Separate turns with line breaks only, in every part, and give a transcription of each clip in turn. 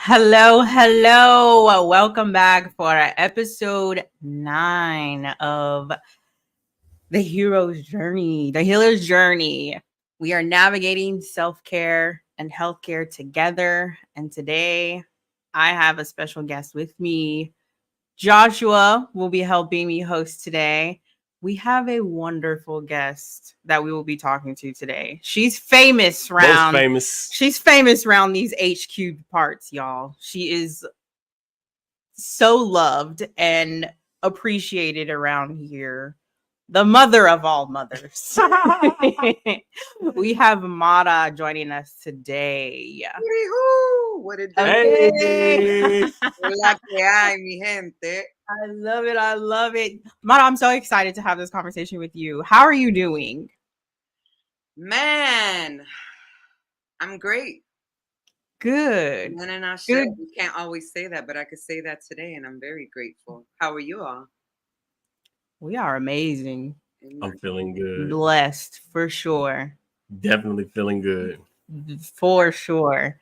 Hello, hello. Welcome back for episode 9 of the hero's journey, the healer's journey. We are navigating self-care and healthcare together. And today I have a special guest with me. Joshua will be helping me host today. We have a wonderful guest that we will be talking to today.
Most famous.
She's famous around these HQ parts, y'all. She is so loved and appreciated around here. The mother of all mothers. We have Mara joining us today.
Yee-hoo! What it do?
Hey,
Hola, que hay, mi gente.
I love it. I love it. Mara, I'm so excited to have this conversation with you. How are you doing?
Man, I'm great.
Good.
Man, and I
Good.
You can't always say that, but I could say that today, and I'm very grateful. How are you all?
We are amazing.
I'm feeling good.
Blessed for sure.
Definitely feeling good.
For sure.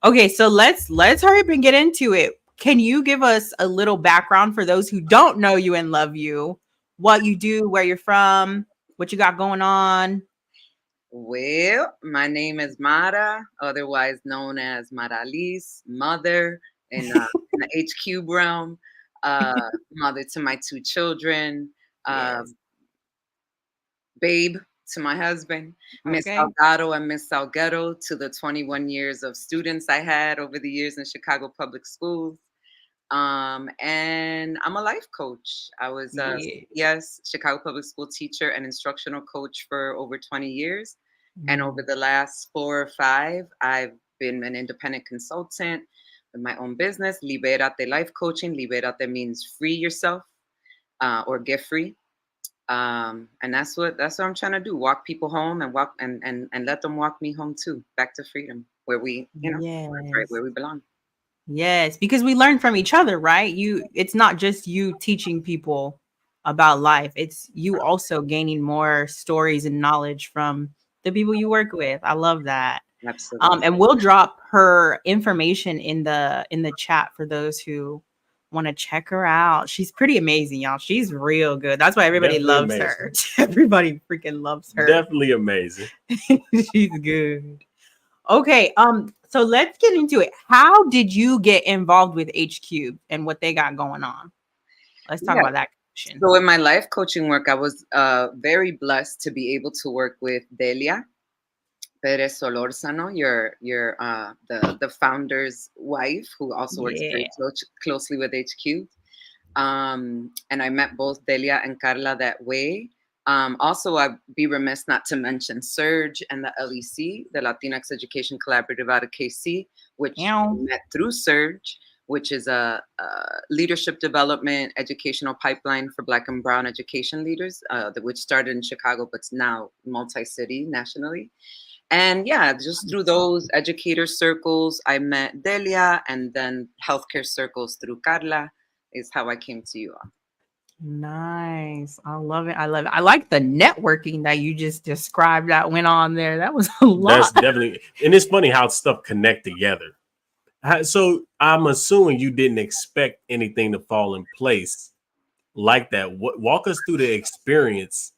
Okay, so let's hurry up and get into it. Can you give us a little background for those who don't know you and love you? What you do, where you're from, what you got going on?
Well, my name is Mara, otherwise known as Maraliz, mother in the HQ realm, mother to my 2 children,
Yes.
babe to my husband, Miss
Okay.
Salgado and Miss Salgado to the 21 years of students I had over the years in Chicago public schools. And I'm a life coach. I was a
Yeah.
Chicago public school teacher and instructional coach for over 20 years. And over
Mm.
the last 4 or 5, I've been an independent consultant with my own business, Libérate Life Coaching. Libérate means free yourself or get free. And that's what I'm trying to do. Walk people home and and let them walk me home too, back to freedom, where we, right
Yes.
where we belong.
Yes, because we learn from each other, right? It's not just you teaching people about life. It's you also gaining more stories and knowledge from the people you work with. I love that.
Absolutely.
And we'll drop her information in the chat for those who want to check her out. She's pretty amazing, y'all. She's real good. That's why everybody
Definitely
loves
amazing.
her. Everybody freaking loves her.
Definitely amazing.
She's good. Okay, so let's get into it. How did you get involved with H Cube and what they got going on? Let's talk
Yeah.
about that question.
So in my life coaching work, I was very blessed to be able to work with Delia Perez Solorzano, the founder's wife, who also works
Yeah.
very closely with HQ. And I met both Delia and Carla that way. Also, I'd be remiss not to mention Surge and the LEC, the Latinx Education Collaborative out of KC, which
Meow.
we met through Surge, which is a leadership development educational pipeline for Black and Brown education leaders, which started in Chicago, but's now multi-city nationally. And yeah, just through those educator circles, I met Delia, and then healthcare circles through Carla is how I came to you all.
Nice. I love it. I love it. I like the networking that you just described that went on there. That was a lot.
That's definitely, and it's funny how stuff connect together. So I'm assuming you didn't expect anything to fall in place like that. Walk us through the experience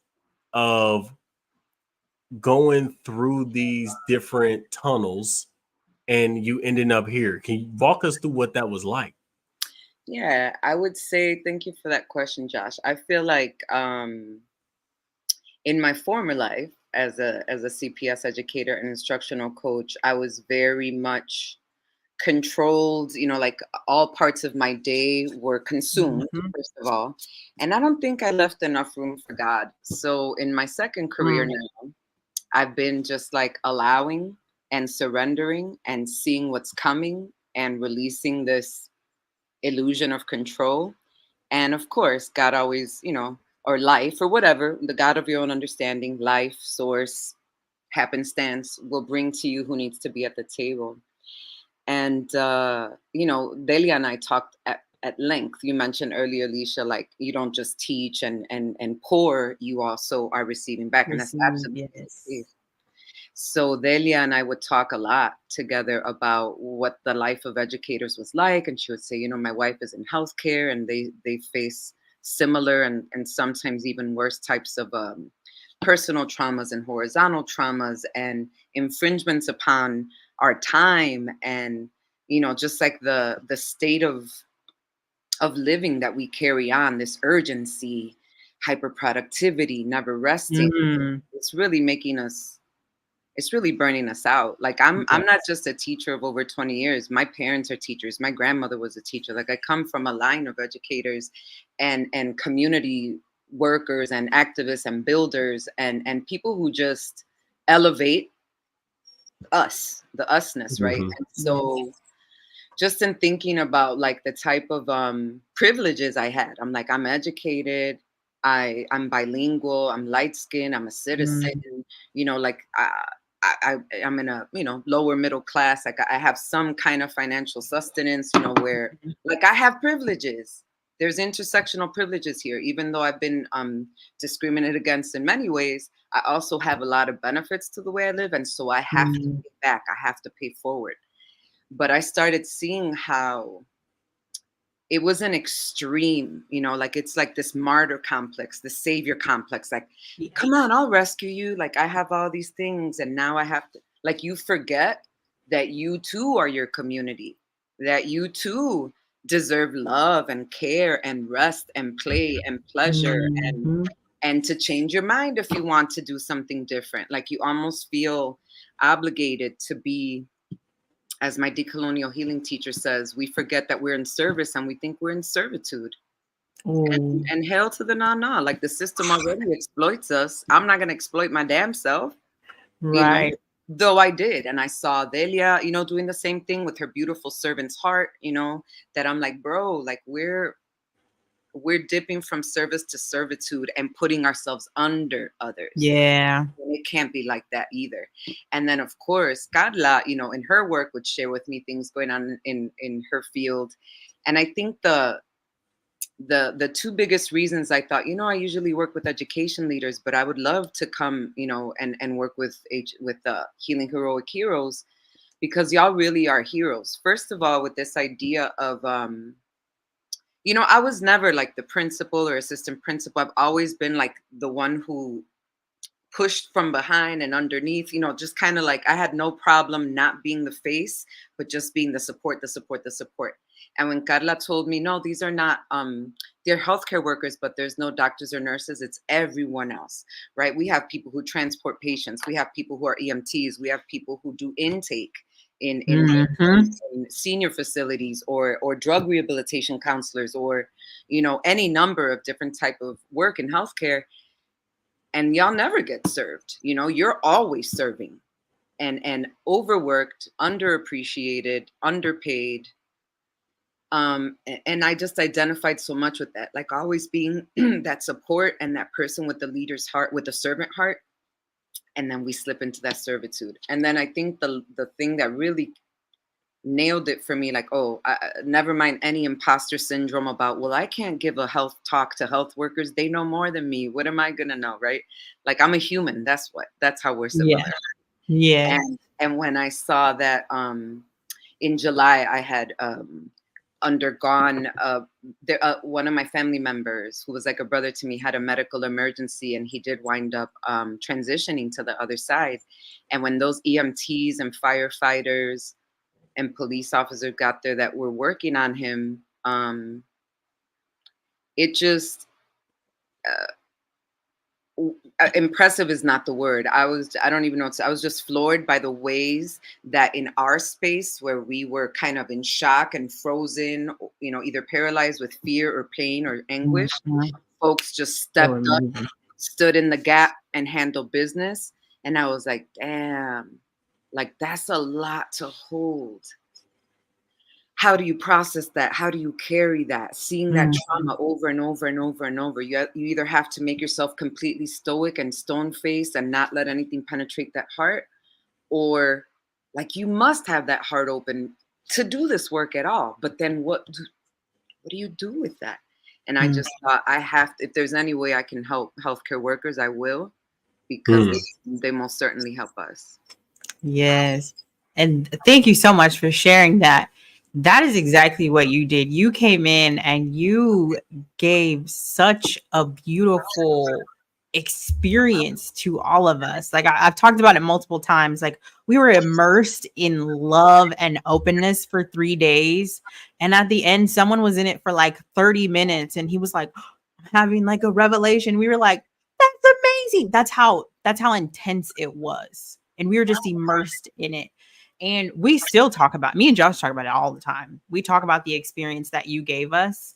of going through these different tunnels and you ending up here. Can you walk us through what that was like?
Yeah, I would say thank you for that question, Josh. I feel like in my former life as a CPS educator and instructional coach, I was very much controlled, like all parts of my day were consumed, first of all. And I don't think I left enough room for God. So in my second career now, I've been just like allowing and surrendering and seeing what's coming and releasing this illusion of control. And of course, God always, or life or whatever, the God of your own understanding, life, source, happenstance will bring to you who needs to be at the table. And, Delia and I talked at length. You mentioned earlier, Alicia, like you don't just teach and pour, you also are receiving back. And that's absolutely the case. So Delia and I would talk a lot together about what the life of educators was like. And she would say, you know, my wife is in healthcare and they face similar and sometimes even worse types of personal traumas and horizontal traumas and infringements upon our time, and you know, just like the state of living that we carry on, this urgency, hyperproductivity, never resting.
Mm.
It's really making us, it's really burning us out. Like I'm not just a teacher of over 20 years. My parents are teachers. My grandmother was a teacher. Like I come from a line of educators and community workers and activists and builders and people who just elevate us, the usness, right?
Mhm.
And so just in thinking about like the type of privileges I had, I'm like, I'm educated, I'm bilingual, I'm light skinned, I'm a citizen,
Mm.
you know, like I'm in a, you know, lower middle class. Like I have some kind of financial sustenance, you know, where like I have privileges. There's intersectional privileges here, even though I've been discriminated against in many ways. I also have a lot of benefits to the way I live, and so I have to
Mm.
pay back. I have to pay forward. But I started seeing how it was an extreme, you know, like it's like this martyr complex, the savior complex. Like,
Yeah.
come on, I'll rescue you. Like, I have all these things, and now I have to, like, you forget that you too are your community, that you too deserve love and care and rest and play and pleasure
Mhm.
and to change your mind if you want to do something different. Like, you almost feel obligated to be, as my decolonial healing teacher says, we forget that we're in service and we think we're in servitude.
Oh,
And hell to the nah. Like the system already exploits us. I'm not gonna exploit my damn self, you know.
right.
Though I did, and I saw Delia, you know, doing the same thing with her beautiful servant's heart, you know, that I'm like, bro, like we're dipping from service to servitude and putting ourselves under others.
Yeah.
And it can't be like that either. And then of course, Carla, you know, in her work would share with me things going on in her field. And I think the two biggest reasons I thought, you know, I usually work with education leaders, but I would love to come, you know, and work with healing heroic heroes, because y'all really are heroes. First of all, with this idea of you know, I was never like the principal or assistant principal. I've always been like the one who pushed from behind and underneath, you know, just kind of like I had no problem not being the face, but just being the support, the support, the support. And when Carla told me, no, these are not, they're healthcare workers, but there's no doctors or nurses, it's everyone else, right? We have people who transport patients, we have people who are EMTs, we have people who do intake
Mhm.
in senior facilities or drug rehabilitation counselors, or, you know, any number of different type of work in healthcare, and y'all never get served. You know, you're always serving and overworked, underappreciated, underpaid. And I just identified so much with that, like always being that support and that person with the leader's heart, with the servant heart. And then we slip into that servitude. And then I think the thing that really nailed it for me, like, oh, never mind any imposter syndrome about, well, I can't give a health talk to health workers, they know more than me, what am I gonna know, right? Like, I'm a human, that's how we're similar.
Yeah. Yeah.
And when I saw that in July I had undergone one of my family members who was like a brother to me had a medical emergency, and he did wind up transitioning to the other side. And when those EMTs and firefighters and police officers got there that were working on him, it just impressive is not the word. I don't even know. I was just floored by the ways that in our space where we were kind of in shock and frozen, you know, either paralyzed with fear or pain or anguish,
Mhm.
folks just
So
stepped up,
amazing.
stood in the gap and handled business. And I was like, damn, like that's a lot to hold. How do you process that? How do you carry that? Seeing that
Mhm.
trauma over and over and over and over. You either have to make yourself completely stoic and stone faced and not let anything penetrate that heart, or like you must have that heart open to do this work at all. But then what do you do with that? And I
Mm.
just thought I have to, if there's any way I can help healthcare workers, I will, because they most certainly help us.
Yes. And thank you so much for sharing that. That is exactly what you did. You came in and you gave such a beautiful experience to all of us. Like I've talked about it multiple times. Like we were immersed in love and openness for 3 days. And at the end, someone was in it for like 30 minutes and he was like, I'm having like a revelation. We were like, that's amazing. That's how intense it was. And we were just immersed in it. And we still talk about, me and Josh talk about it all the time. We talk about the experience that you gave us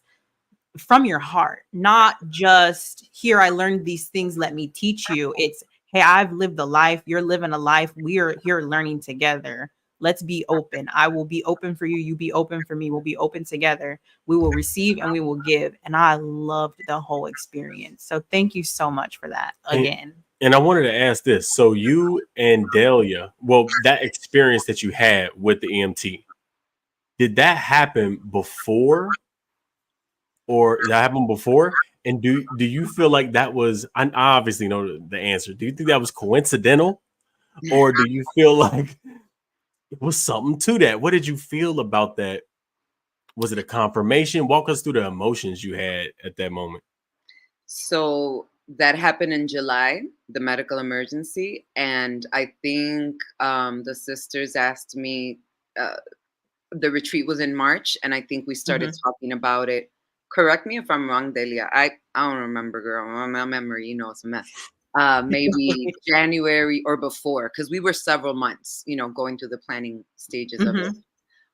from your heart, not just here, I learned these things, let me teach you. It's, hey, I've lived a life, you're living a life, we're here learning together. Let's be open. I will be open for you. You be open for me. We'll be open together. We will receive and we will give. And I loved the whole experience. So thank you so much for that again.
And I wanted to ask this. So you and Delia, well, that experience that you had with the EMT, did that happen before? Or that happened before? And do you feel like that was, I obviously know the answer. Do you think that was coincidental? Or do you feel like it was something to that? What did you feel about that? Was it a confirmation? Walk us through the emotions you had at that moment.
So that happened in July, the medical emergency. And I think the sisters asked me, the retreat was in March. And I think we started talking about it. Correct me if I'm wrong, Delia. I don't remember, girl. My memory, it's a mess. Maybe January or before, because we were several months, going through the planning stages of it.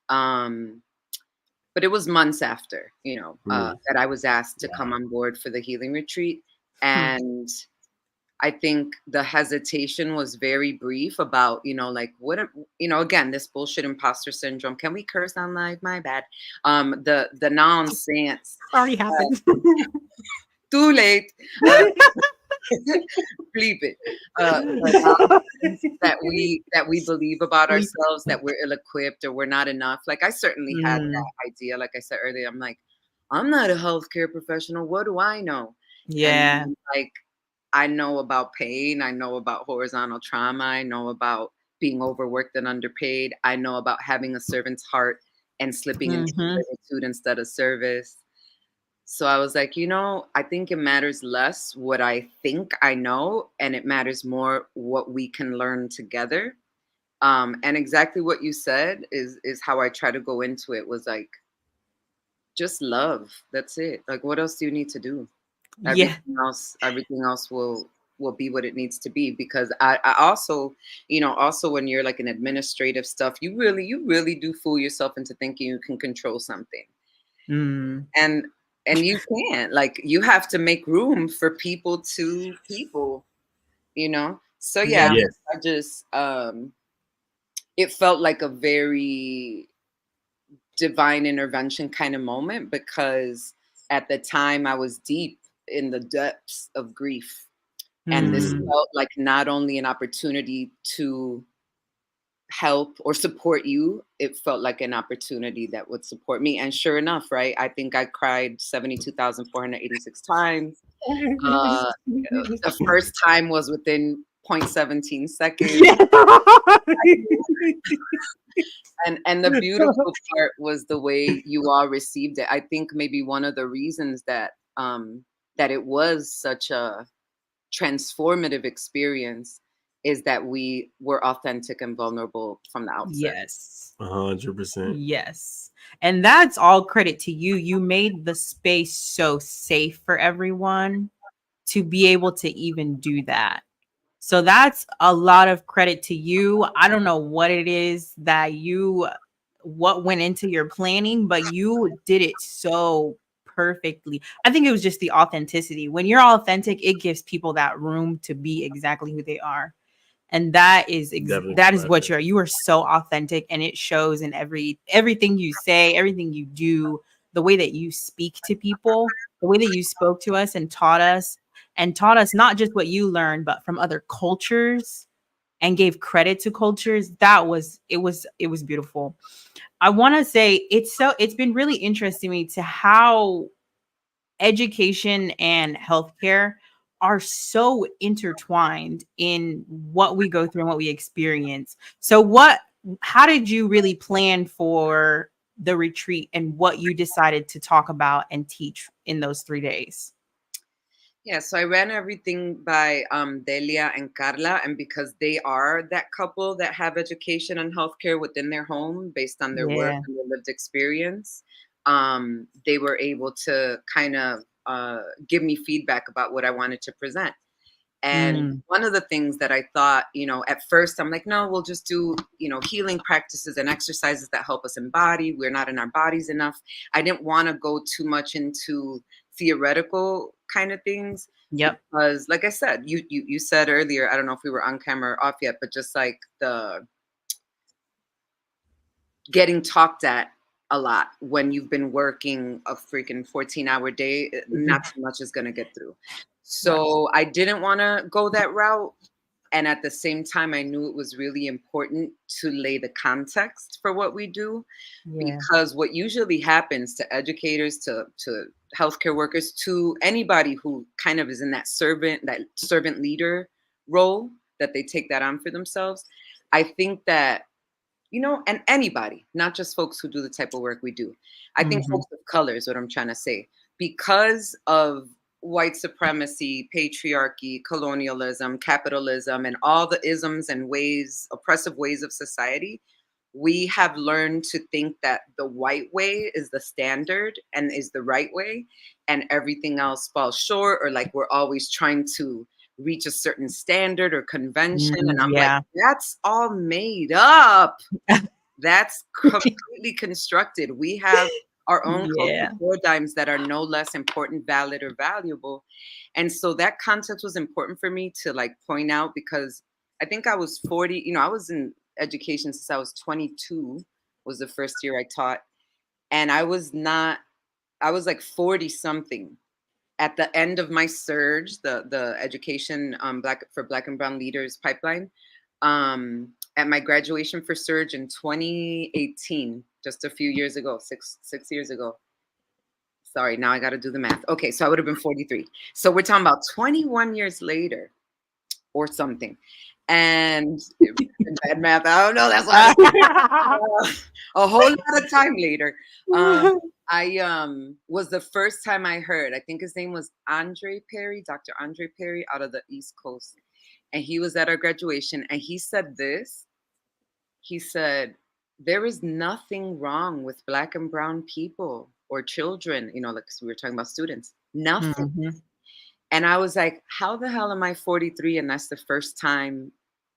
But it was months after, that I was asked to come on board for the healing retreat. And I think the hesitation was very brief about, like what, again, this bullshit imposter syndrome. Can we curse on live? My bad. The nonsense.
Already happened.
Too late. Bleep it. That we believe about ourselves, that we're ill-equipped or we're not enough. Like I certainly had that idea. Like I said earlier, I'm like, I'm not a healthcare professional. What do I know?
Yeah.
And like I know about pain. I know about horizontal trauma. I know about being overworked and underpaid. I know about having a servant's heart and slipping into servitude instead of service. So I was like, I think it matters less what I think I know, and it matters more what we can learn together. And exactly what you said is how I try to go into it, was like, just love. That's it. Like, what else do you need to do? Everything else will be what it needs to be. Because I also, also when you're like in administrative stuff, you really do fool yourself into thinking you can control something. And you can't. Like, you have to make room for people. So I just it felt like a very divine intervention kind of moment, because at the time I was deep in the depths of grief. And this felt like not only an opportunity to help or support you, it felt like an opportunity that would support me. And sure enough, right, I think I cried 72,486 times. The first time was within 0.17 seconds. And the beautiful part was the way you all received it. I think maybe one of the reasons that it was such a transformative experience is that we were authentic and vulnerable from the outset.
Yes.
100%.
Yes. And that's all credit to you. You made the space so safe for everyone to be able to even do that. So that's a lot of credit to you. I don't know what it is what went into your planning, but you did it so perfectly. I think it was just the authenticity. When you're authentic, it gives people that room to be exactly who they are. And that is what you are. You are so authentic, and it shows in everything you say, everything you do, the way that you speak to people, the way that you spoke to us and taught us not just what you learned, but from other cultures, and gave credit to cultures. It was beautiful. I want to say it's been really interesting to me to how education and healthcare are so intertwined in what we go through and what we experience. So how did you really plan for the retreat and what you decided to talk about and teach in those 3 days?
Yeah, so I ran everything by Delia and Carla, and because they are that couple that have education and healthcare within their home based on their work
Yeah.
and their lived experience, they were able to kind of give me feedback about what I wanted to present. And
Mm,
one of the things that I thought, at first I'm like, no, we'll just do, healing practices and exercises that help us embody. We're not in our bodies enough. I didn't want to go too much into theoretical kind of things
yep.
because, like I said, you said earlier, I don't know if we were on camera or off yet, but just like the getting talked at a lot when you've been working a freaking 14-hour day, not too much is going to get through. So I didn't want to go that route. And at the same time, I knew it was really important to lay the context for what we do,
Yeah.
because what usually happens to educators, to healthcare workers, to anybody who kind of is in that servant leader role, that they take that on for themselves. I think that, and anybody, not just folks who do the type of work we do. I think
Mhm.
folks of color is what I'm trying to say. Because of white supremacy, patriarchy, colonialism, capitalism, and all the isms and ways, oppressive ways of society, we have learned to think that the white way is the standard and is the right way, and everything else falls short, or like we're always trying to reach a certain standard or convention. And I'm like,
Yeah.
that's all made up. That's completely constructed. We have our own
Yeah.
cultural paradigms that are no less important, valid, or valuable. And so that context was important for me to like point out, because I think I was 40, I was in education since I was 22, was the first year I taught. And I was like 40 something at the end of my surge, the education Black and Brown leaders pipeline, at my graduation for surge in 2018, just a few years ago, six years ago. Sorry, now I got to do the math. Okay, so I would have been 43. So we're talking about 21 years later or something. And bad math, I don't know. That's why a whole lot of time later. I was the first time I heard, I think his name was Andre Perry, Dr. Andre Perry, out of the East Coast. And he was at our graduation, and he said this. He said, there is nothing wrong with Black and brown people or children, like we were talking about students, nothing.
Mhm.
And I was like, how the hell am I 43? And that's the first time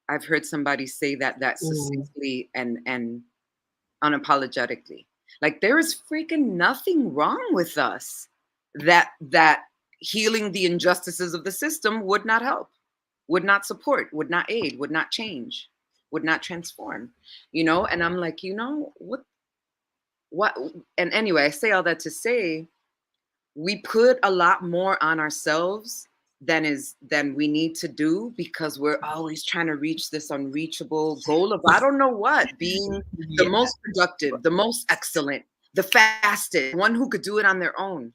I've heard somebody say that
Ooh.
succinctly and unapologetically. Like, there is freaking nothing wrong with us that healing the injustices of the system would not help, would not support, would not aid, would not change, would not transform, And I'm like, what? And anyway, I say all that to say, we put a lot more on ourselves than we need to do, because we're always trying to reach this unreachable goal of, I don't know what, being the
Yeah.
most productive, the most excellent, the fastest, one who could do it on their own.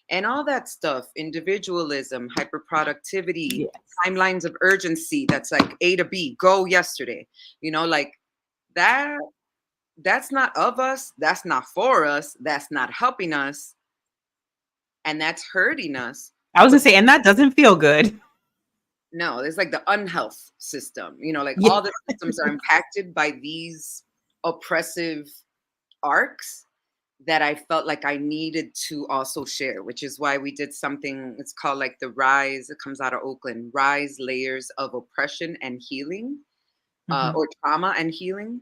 And all that stuff, individualism, hyperproductivity,
Yes.
timelines of urgency, that's like A to B, go yesterday, like that. That's not of us. That's not for us. That's not helping us. And that's hurting us.
I was
But
gonna say, and that doesn't feel good.
no, it's like the unhealth system, like
Yeah.
all the systems are impacted by these oppressive arcs that I felt like I needed to also share, which is why we did something, it's called like the Rise, it comes out of Oakland, Rise Layers of Oppression and Healing,
Mhm.
or Trauma and Healing.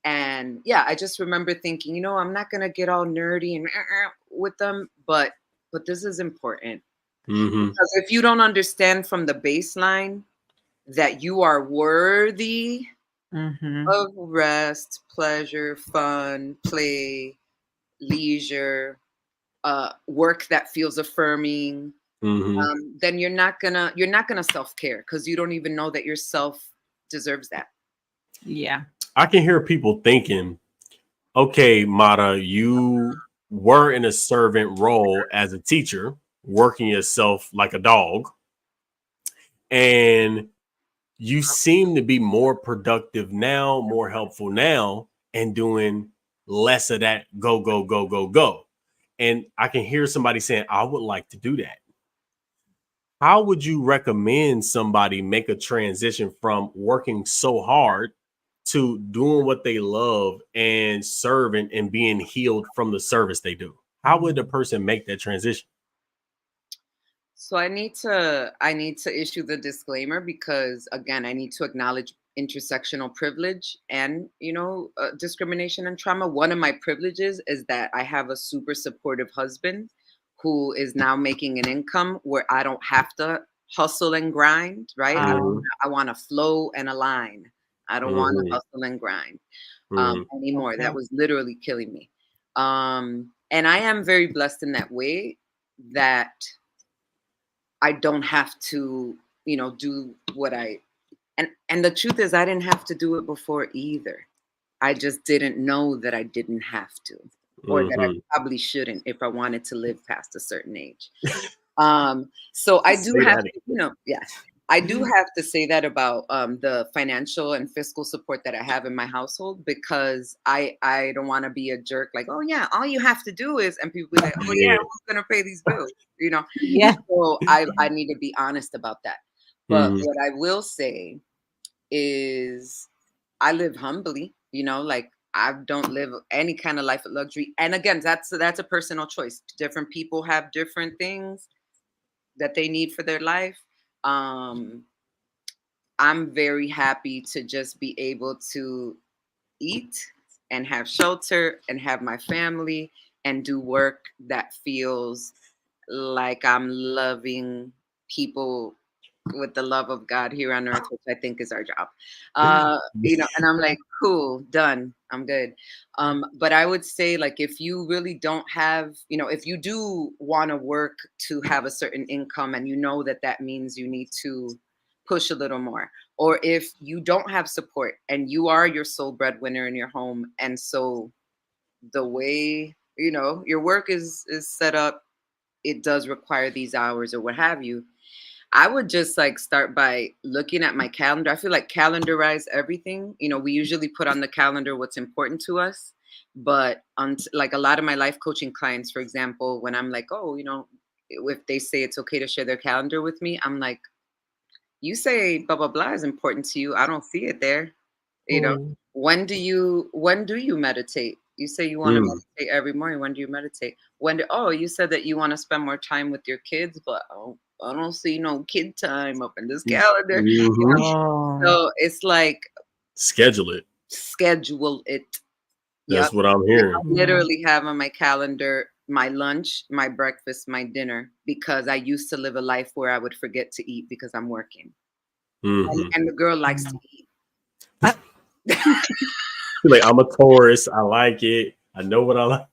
And yeah, I just remember thinking, I'm not going to get all nerdy and with them, but this is important.
Mm-hmm.
Because if you don't understand from the baseline that you are worthy
Mhm.
of rest, pleasure, fun, play, leisure, work that feels affirming,
Mm-hmm.
then you're not gonna self-care, because you don't even know that yourself deserves that.
Yeah.
I can hear people thinking, okay, Mata, you were in a servant role as a teacher, working yourself like a dog. And you seem to be more productive now, more helpful now, and doing less of that go, go, go, go, go. And I can hear somebody saying, I would like to do that. How would you recommend somebody make a transition from working so hard to doing what they love and serving and being healed from the service they do? How would a person make that transition?
So I need to issue the disclaimer because again, I need to acknowledge intersectional privilege and discrimination and trauma. One of my privileges is that I have a super supportive husband who is now making an income where I don't have to hustle and grind, right? I want to flow and align. I don't want to hustle and grind anymore.
Okay.
That was literally killing me. And I am very blessed in that way that I don't have to, do what and the truth is I didn't have to do it before either. I just didn't know that I didn't have to, or that I probably shouldn't if I wanted to live past a certain age. So I do have to, I do have to say that about the financial and fiscal support that I have in my household, because I don't want to be a jerk like, oh yeah, all you have to do is, and people be like, oh yeah, who's gonna pay these bills?
Yeah.
So I need to be honest about that. But what I will say is I live humbly, like I don't live any kind of life of luxury. And again, that's a personal choice. Different people have different things that they need for their life. I'm very happy to just be able to eat and have shelter and have my family and do work that feels like I'm loving people with the love of God here on earth, which I think is our job. And I'm like, cool, done. I'm good. But I would say, like, if you really don't have, if you do want to work to have a certain income and that means you need to push a little more, or if you don't have support and you are your sole breadwinner in your home, and so the way, your work is set up, it does require these hours or what have you, I would just like start by looking at my calendar. I feel like calendarize everything. We usually put on the calendar what's important to us. But like a lot of my life coaching clients, for example, when I'm like, oh, if they say it's okay to share their calendar with me, I'm like, you say blah, blah, blah is important to you. I don't see it there. When do you meditate? You say you want to meditate every morning. When do you meditate? You said that you want to spend more time with your kids, but I don't see no kid time up in this calendar. So it's like
schedule it. That's what I'm hearing.
I literally have on my calendar my lunch, my breakfast, my dinner, because I used to live a life where I would forget to eat because I'm working. And the girl likes to eat.
Like, I'm a Taurus. I like it. I know what I like.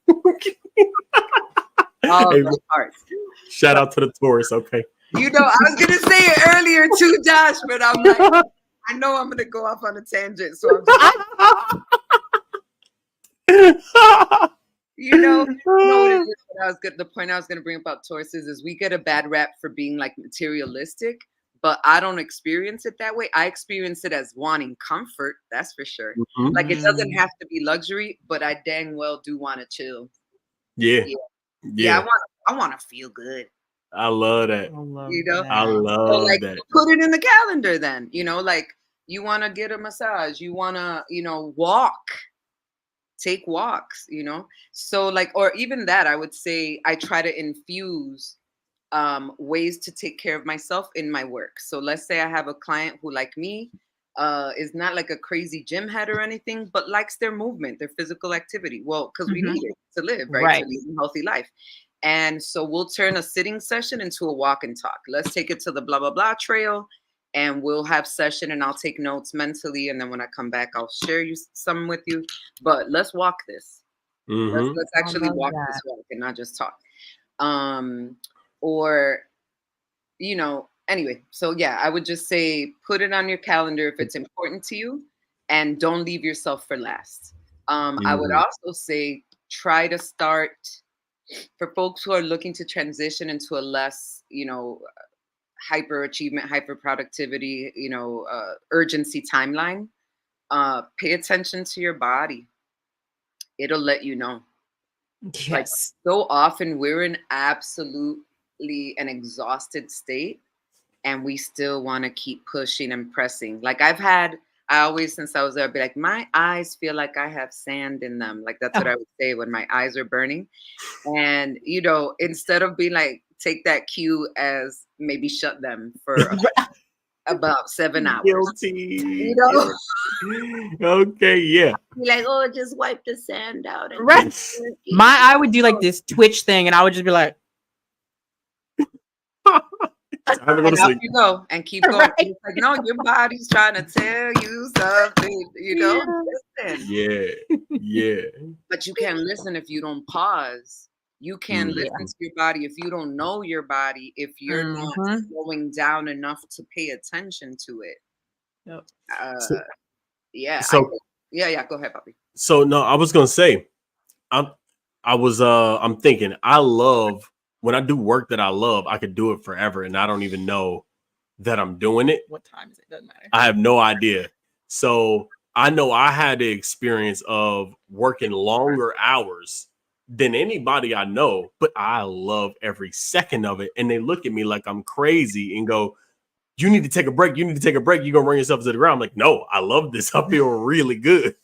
All of those parts.
Shout out to the Taurus. Okay.
I was gonna say it earlier too, Josh, but I'm like, I know I'm gonna go off on a tangent, so I'm just the point I was gonna bring about Tauruses is we get a bad rap for being like materialistic, but I don't experience it that way. I experience it as wanting comfort, that's for sure. Like it doesn't have to be luxury, but I dang well do want to chill. Yeah, I want to feel good.
I love that. I love that.
Put it in the calendar then. Like you want to get a massage, you want to, walk, take walks, So like, or even that, I would say I try to infuse ways to take care of myself in my work. So let's say I have a client who, like me, is not like a crazy gym head or anything, but likes their movement, their physical activity. Well, because we need it to live, right? To live a healthy life. And so we'll turn a sitting session into a walk and talk. Let's take it to the blah, blah, blah trail, and we'll have session and I'll take notes mentally. And then when I come back, I'll share some with you. But let's walk this. Let's actually walk this walk and not just talk. Anyway, so yeah, I would just say put it on your calendar if it's important to you, and don't leave yourself for last. I would also say try to start, for folks who are looking to transition into a less, hyper achievement, hyper productivity, urgency timeline, pay attention to your body. It'll let you know. Like,
Yes.
so often we're in absolutely an exhausted state, and we still want to keep pushing and pressing. Like, I always, since I was there, I'd be like, my eyes feel like I have sand in them. Like, that's what I would say when my eyes are burning. And, instead of being like, take that cue as maybe shut them for about 7 hours.
Guilty. Okay, yeah.
Be like, oh, just wipe the sand out. And
Right. My eye would do like this twitch thing, and I would just be like,
Time to go to
and
sleep.
up you go and keep going.
Right.
It's like, no, your body's trying to tell you something, listen.
Yeah.
But you can't listen if you don't pause. You can't listen to your body if you don't know your body, if you're not slowing down enough to pay attention to it.
Yep.
Go ahead, Bobby.
So no, I was gonna say, I'm thinking, I love when I do work that I love, I could do it forever and I don't even know that I'm doing it.
What time is it? Doesn't matter.
I have no idea. So I know I had the experience of working longer hours than anybody I know, but I love every second of it. And they look at me like I'm crazy and go, you need to take a break. You need to take a break. You're going to run yourself to the ground. I'm like, no, I love this. I feel really good.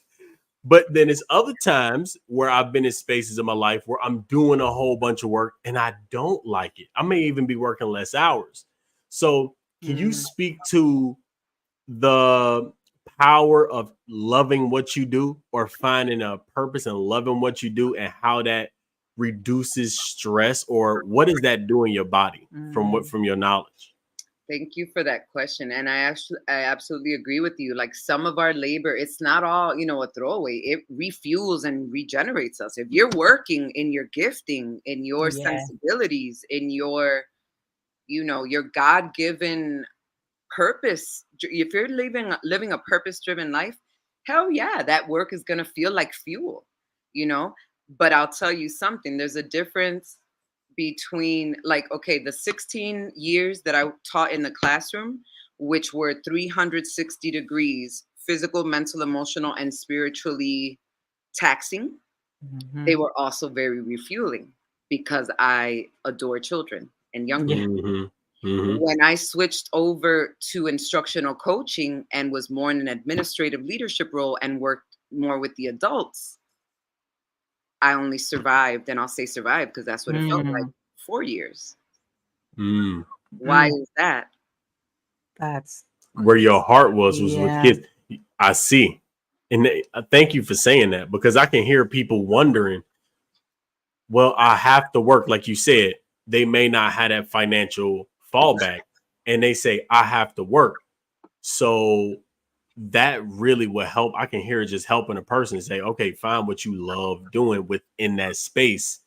But then there's other times where I've been in spaces in my life where I'm doing a whole bunch of work and I don't like it. I may even be working less hours. So can you speak to the power of loving what you do or finding a purpose and loving what you do and how that reduces stress, or what does that do in your body from your knowledge?
Thank you for that question. And I absolutely agree with you. Like, some of our labor, it's not all, a throwaway. It refuels and regenerates us. If you're working in your gifting, in your sensibilities, in your, your God-given purpose, if you're living a purpose-driven life, hell yeah, that work is going to feel like fuel, But I'll tell you something, there's a difference between, like, okay, the 16 years that I taught in the classroom, which were 360 degrees, physical, mental, emotional, and spiritually taxing, they were also very refueling because I adore children and young people. When I switched over to instructional coaching and was more in an administrative leadership role and worked more with the adults, I only survived, and I'll say survived because that's what it felt like, 4 years. Why is that?
That's
where your heart was with kids. I see. And thank you for saying that, because I can hear people wondering, well, I have to work. Like you said, they may not have that financial fallback and they say, I have to work. So that really will help. I can hear it just helping a person say, okay, find what you love doing within that space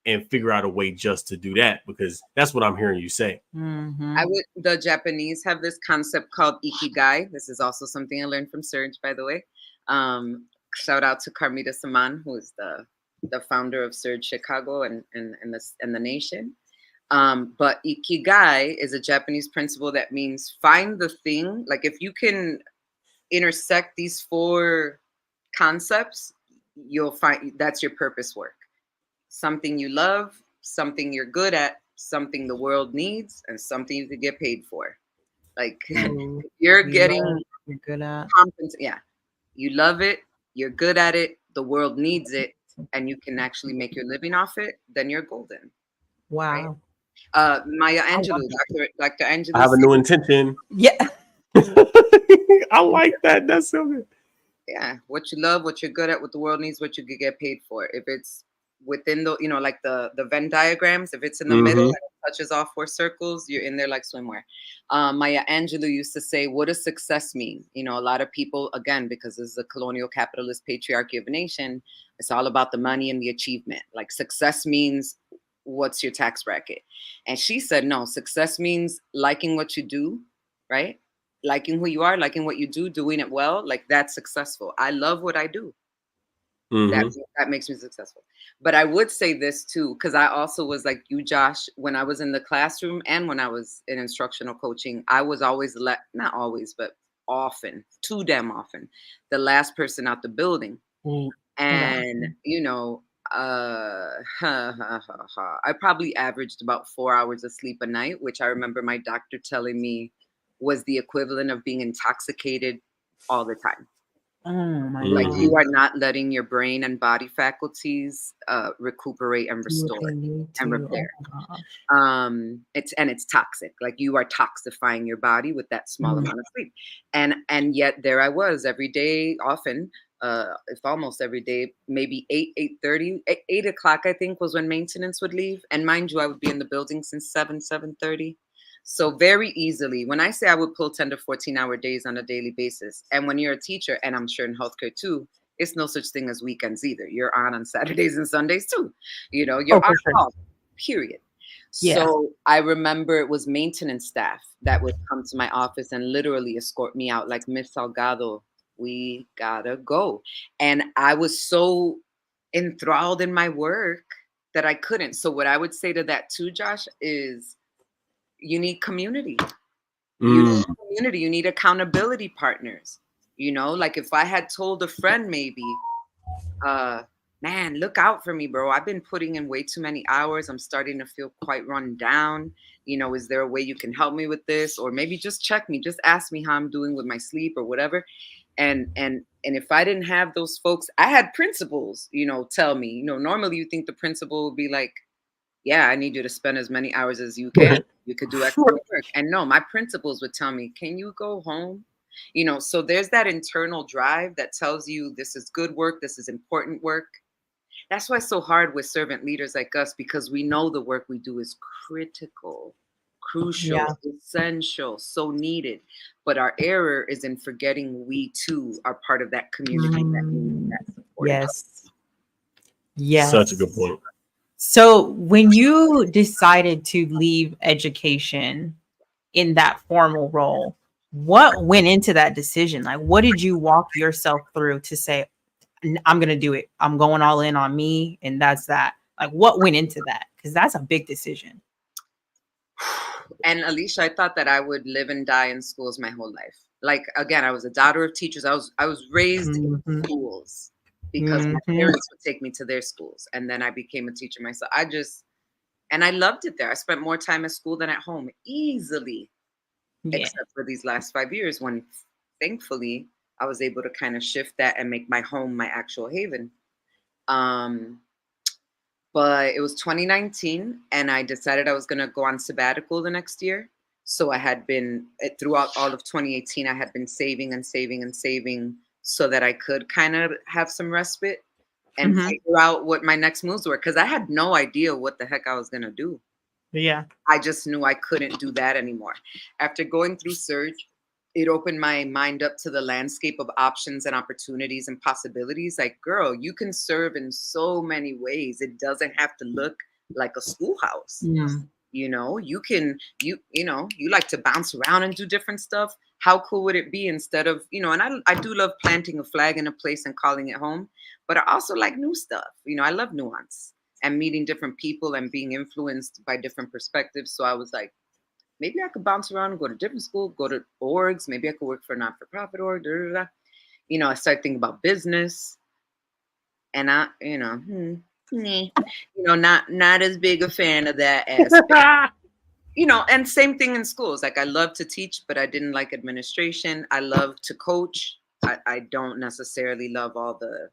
and figure out a way just to do that, because that's what I'm hearing you say.
The Japanese have this concept called ikigai. This is also something I learned from Serge, by the way. Shout out to Carmita Saman, who is the founder of Surge Chicago and the nation. But ikigai is a Japanese principle that means find the thing. Like, if you can intersect these 4 concepts, you'll find that's your purpose work. Something you love, something you're good at, something the world needs, and something you could get paid for. Like, you're
good at.
You love it, you're good at it, the world needs it, and you can actually make your living off it, then you're golden.
Wow.
Right? Maya Angelou, Dr. Angelou.
I have a new intention.
Yeah.
I like that. That's so good.
Yeah. What you love, what you're good at, what the world needs, what you could get paid for. If it's within the, like the Venn diagrams, if it's in the middle and it touches all 4 circles, you're in there like swimwear. Maya Angelou used to say, what does success mean? A lot of people, again, because this is a colonial capitalist patriarchy of a nation, it's all about the money and the achievement. Like, success means, what's your tax bracket? And she said, no, success means liking what you do, right? Liking who you are, liking what you do, doing it well. Like, that's successful. I love what I do.
Mm-hmm.
That makes me successful. But I would say this too, because I also was like you, Josh, when I was in the classroom and when I was in instructional coaching, I was always not always, but often, too damn often, the last person out the building. And I probably averaged about 4 hours of sleep a night, which I remember my doctor telling me was the equivalent of being intoxicated all the time.
Oh my
Like
God.
you are not letting your brain and body faculties recuperate and restore and repair. It's toxic. Like you are toxifying your body with that small amount of sleep. And yet there I was every day, often, if almost every day, maybe 8:30, 8 o'clock, I think, was when maintenance would leave. And mind you, I would be in the building since 7:30. So very easily, when I say I would pull 10 to 14-hour days on a daily basis, and when you're a teacher, and I'm sure in healthcare too, it's no such thing as weekends either. You're on Saturdays and Sundays too. You're on call, period.
Yeah.
So I remember it was maintenance staff that would come to my office and literally escort me out, like, Miss Salgado, we gotta go. And I was so enthralled in my work that I couldn't. So what I would say to that too, Josh, is you need community. You need community. You need accountability partners. Like if I had told a friend maybe, man, look out for me, bro. I've been putting in way too many hours. I'm starting to feel quite run down. Is there a way you can help me with this? Or maybe just check me, just ask me how I'm doing with my sleep or whatever. And if I didn't have those folks, I had principals, tell me, normally you think the principal would be like, yeah, I need you to spend as many hours as you can. You could do extra work. And no, my principals would tell me, can you go home? So there's that internal drive that tells you this is good work. This is important work. That's why it's so hard with servant leaders like us, because we know the work we do is critical, crucial, essential, so needed. But our error is in forgetting we too are part of that community that needs that support.
Yes.
Such a good point.
So when you decided to leave education in that formal role, what went into that decision? Like, what did you walk yourself through to say, I'm going to do it. I'm going all in on me. And that's that. Like, what went into that? Because that's a big decision.
And Alicia, I thought that I would live and die in schools my whole life. Like, again, I was a daughter of teachers. I was raised in schools because my parents would take me to their schools. And then I became a teacher myself. And I loved it there. I spent more time at school than at home, easily. Except for these last 5 years when, thankfully, I was able to kind of shift that and make my home my actual haven. But it was 2019 and I decided I was going to go on sabbatical the next year. So I had been, throughout all of 2018, I had been saving and saving and saving so that I could kind of have some respite and figure out what my next moves were. Because I had no idea what the heck I was going to do.
Yeah.
I just knew I couldn't do that anymore. After going through Surge, it opened my mind up to the landscape of options and opportunities and possibilities. Like, girl, you can serve in so many ways. It doesn't have to look like a schoolhouse. You can, you like to bounce around and do different stuff. How cool would it be instead of, and I do love planting a flag in a place and calling it home, but I also like new stuff. I love nuance and meeting different people and being influenced by different perspectives. So I was like, maybe I could bounce around and go to different schools, go to orgs. Maybe I could work for a not-for-profit org. I started thinking about business, and I, not as big a fan of that aspect. And same thing in schools. Like, I love to teach, but I didn't like administration. I love to coach. I don't necessarily love all the,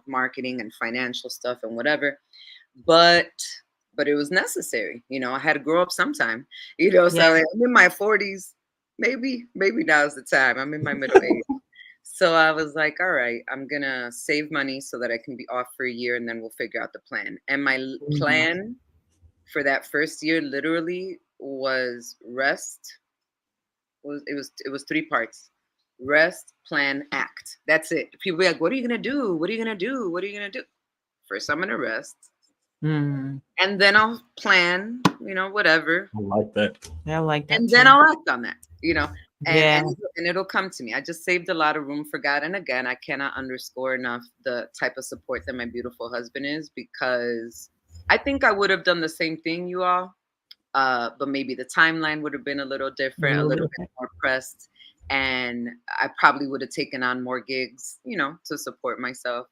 marketing and financial stuff and whatever. But it was necessary. I had to grow up sometime, so I'm in my 40s. Maybe now's the time. I'm in my middle age. So I was like, all right, I'm going to save money so that I can be off for a year and then we'll figure out the plan. And my plan for that first year literally was rest. It was 3 parts: rest, plan, act. That's it. People be like, what are you going to do? What are you going to do? What are you going to do? First, I'm going to rest. And then I'll plan, whatever.
I like that.
Yeah, I like that.
And then I'll act on that, And it'll come to me. I just saved a lot of room for God. And again, I cannot underscore enough the type of support that my beautiful husband is, because I think I would have done the same thing, you all. But maybe the timeline would have been a little different, a little bit more pressed. And I probably would have taken on more gigs, to support myself.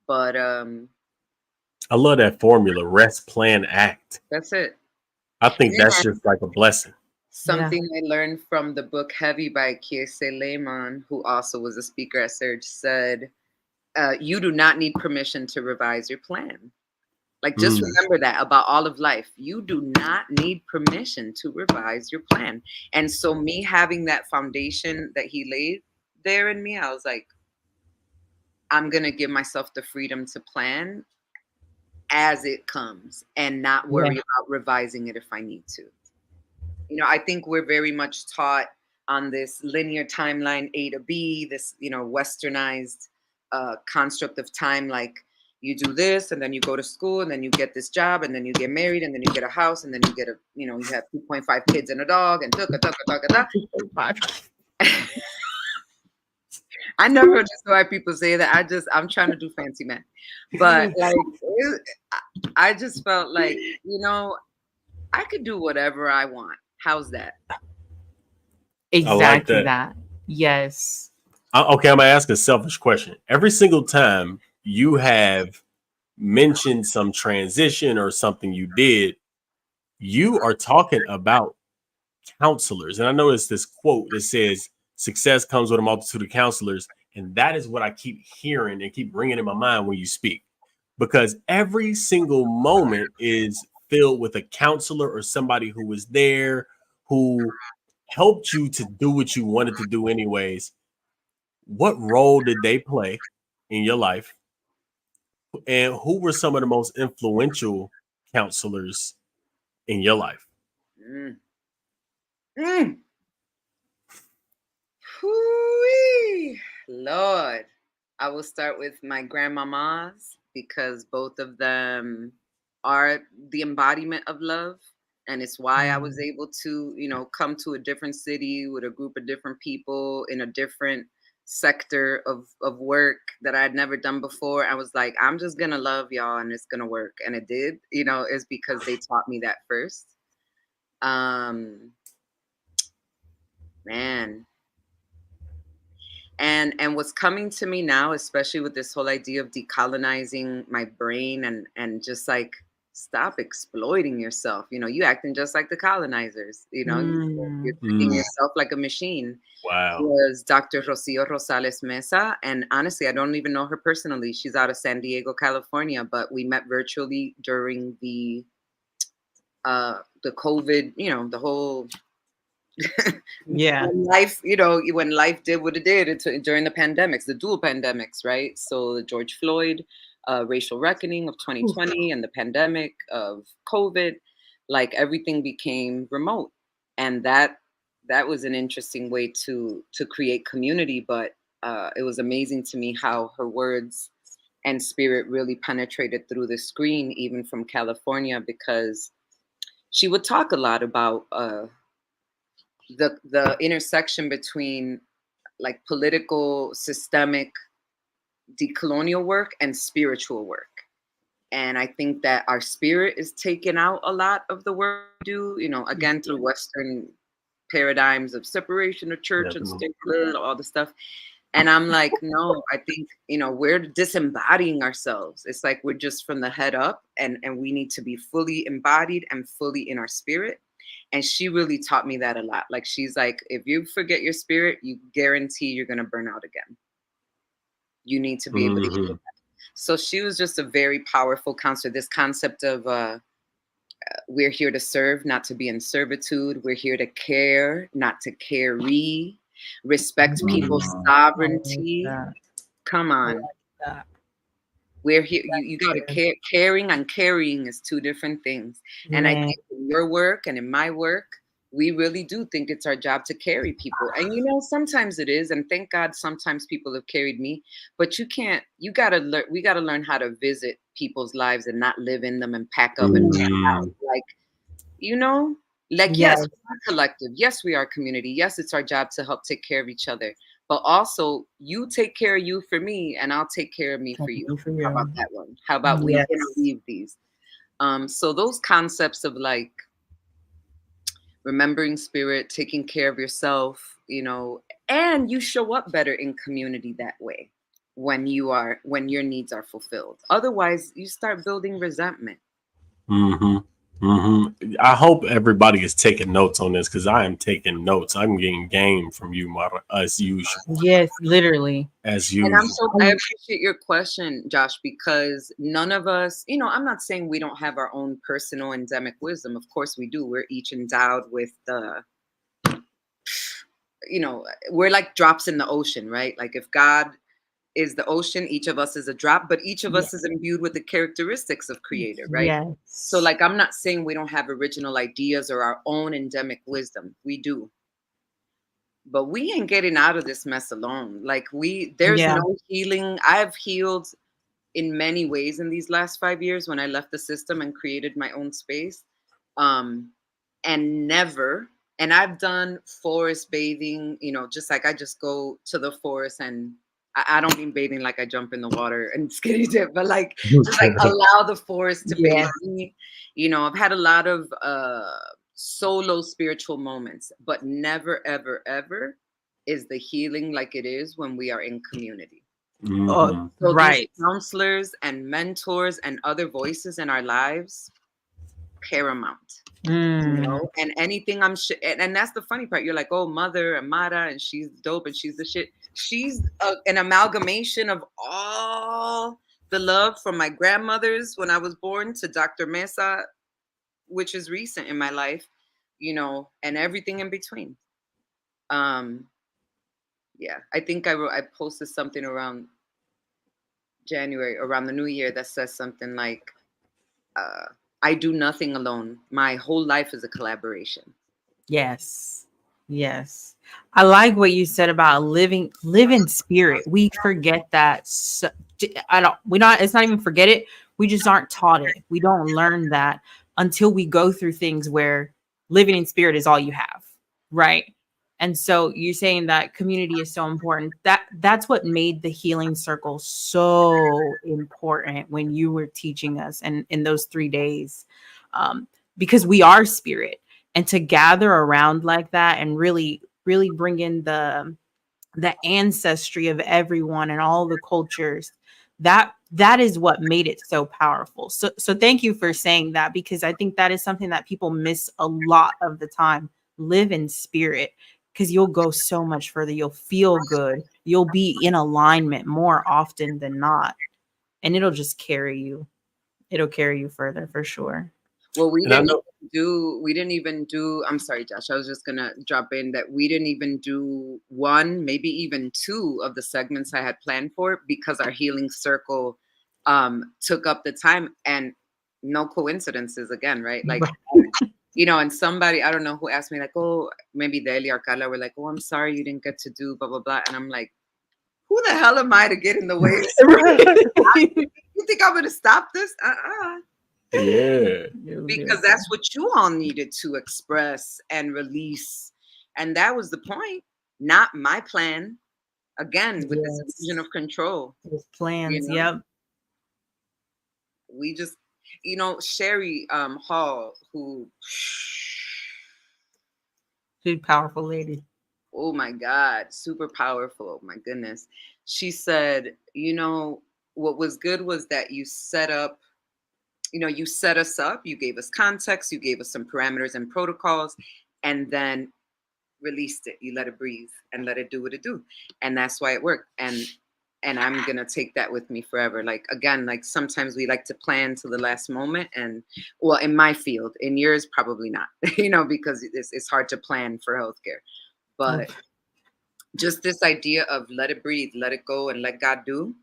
But
I love that formula: rest, plan, act.
that's it.
I think that's
And
just like a blessing.
something I learned from the book Heavy by Kiese Lehman, who also was a speaker at Surge, said, you do not need permission to revise your plan. Like, just remember that about all of life. You do not need permission to revise your plan. And so me having that foundation that he laid there in me, I was like, I'm going to give myself the freedom to plan as it comes and not worry about revising it if I need to. I think we're very much taught on this linear timeline, A to B, this, westernized construct of time, like, you do this, and then you go to school, and then you get this job, and then you get married, and then you get a house, and then you get you have 2.5 kids and a dog, and I never understood why people say that. I'm trying to do fancy man. But like, I just felt like, I could do whatever I want. How's that?
Exactly that. Yes.
Okay, I'm going to ask a selfish question. Every single time you have mentioned some transition or something you did, you are talking about counselors. And I know it's this quote that says, success comes with a multitude of counselors. And that is what I keep hearing and keep bringing in my mind when you speak, because every single moment is filled with a counselor or somebody who was there, who helped you to do what you wanted to do anyways. What role did they play in your life? And who were some of the most influential counselors in your life?
Lord, I will start with my grandmamas, because both of them are the embodiment of love. And it's why I was able to, come to a different city with a group of different people in a different sector of work that I had never done before. I was like, I'm just gonna love y'all and it's gonna work. And it did, it's because they taught me that first. Man. And what's coming to me now, especially with this whole idea of decolonizing my brain and just like, stop exploiting yourself. You acting just like the colonizers. You're treating yourself like a machine.
Wow.
Was Dr. Rocio Rosales Mesa. And honestly, I don't even know her personally. She's out of San Diego, California, but we met virtually during the COVID, the whole life, when life did what it did during the pandemics, the dual pandemics, right? So the George Floyd racial reckoning of 2020 and the pandemic of COVID, like, everything became remote. And that was an interesting way to create community. But it was amazing to me how her words and spirit really penetrated through the screen, even from California, because she would talk a lot about the intersection between like political, systemic, decolonial work and spiritual work. And I think that our spirit is taking out a lot of the work we do, again, through Western paradigms of separation of church and state, all the stuff. And I'm like, no, I think, we're disembodying ourselves. It's like we're just from the head up, and we need to be fully embodied and fully in our spirit. And she really taught me that a lot. Like, she's like, if you forget your spirit, you guarantee you're going to burn out again. You need to be able to hear that. So she was just a very powerful counselor. This concept of we're here to serve, not to be in servitude. We're here to care, not to carry. Respect people's sovereignty. Come on. We're here. You got to care. Caring and carrying is two different things. And I think in your work and in my work, we really do think it's our job to carry people. And sometimes it is. And thank God sometimes people have carried me. But we got to learn how to visit people's lives and not live in them and pack up and pack out. Like, Like, yes,
Yes.
we are collective. Yes, we are community. Yes, it's our job to help take care of each other. But also, you take care of you for me, and I'll take care of me for you.
For
How about
you.
that one? How about we
Yes.
interweave these? So those concepts of like remembering spirit, taking care of yourself, you know, and you show up better in community that way when your needs are fulfilled. Otherwise, you start building resentment.
Mm-hmm. Mm-hmm. I hope everybody is taking notes on this because I am taking notes. I'm getting game from you, Mara, as usual.
Yes, literally.
As
And
usual.
I appreciate your question, Josh, because none of us, you know, I'm not saying we don't have our own personal endemic wisdom. Of course we do. We're each endowed with the, you know, we're like drops in the ocean, right? Like if God is the ocean, each of us is a drop, but each of us is imbued with the characteristics of creator, right?
Yes.
So like I'm not saying we don't have original ideas or our own endemic wisdom. We do. But we ain't getting out of this mess alone. Like there's no healing. I've healed in many ways in these last 5 years when I left the system and created my own space. And I've done forest bathing, you know, just like I just go to the forest and I don't mean bathing like I jump in the water and skinny dip, but like just like allow the forest to bathe me. You know, I've had a lot of solo spiritual moments, but never, ever, ever is the healing like it is when we are in community.
Mm-hmm.
So
Right.
these counselors and mentors and other voices in our lives, paramount. You know, and anything and that's the funny part. You're like, oh, Mother Amara, and she's dope and she's the shit. She's an amalgamation of all the love from my grandmothers when I was born to Dr. Mesa, which is recent in my life, you know, and everything in between. Yeah, I think I posted something around January, around the new year, that says something like, I do nothing alone. My whole life is a collaboration.
Yes. Yes. I like what you said about live in spirit. We forget that. It's not even forget it. We just aren't taught it. We don't learn that until we go through things where living in spirit is all you have. Right. And so you're saying that community is so important. That's what made the healing circle so important when you were teaching us and in those 3 days. Because we are spirit, and to gather around like that and really bring in the ancestry of everyone and all the cultures, that is what made it so powerful. So thank you for saying that, because I think that is something that people miss a lot of the time. Live in spirit, because you'll go so much further. You'll feel good. You'll be in alignment more often than not, and it'll just carry you. It'll carry you further for sure.
Well, we didn't even do, I'm sorry, Josh, I was just going to drop in that we didn't even do one, maybe even two of the segments I had planned for, because our healing circle took up the time, and no coincidences again, right? Like, you know, and somebody, I don't know who asked me, like, oh, maybe Deli or Carla were like, oh, I'm sorry you didn't get to do blah, blah, blah. And I'm like, who the hell am I to get in the way? You think I'm going to stop this?
Yeah.
Because that's what you all needed to express and release. And that was the point, not my plan. Again, with this illusion of control.
Those plans,
you know?
yep.
We just, you know, Sherry Hall, who,
Big powerful lady.
oh my God, super powerful. My goodness. She said, you know, what was good was that you set up, you know, you set us up, you gave us context, you gave us some parameters and protocols, and then released it. You let it breathe and let it do what it do. And that's why it worked. And I'm going to take that with me forever. Like, again, like sometimes we like to plan to the last moment, and well, in my field, in yours, probably not, you know, because it's hard to plan for healthcare, but just this idea of let it breathe, let it go, and let God do.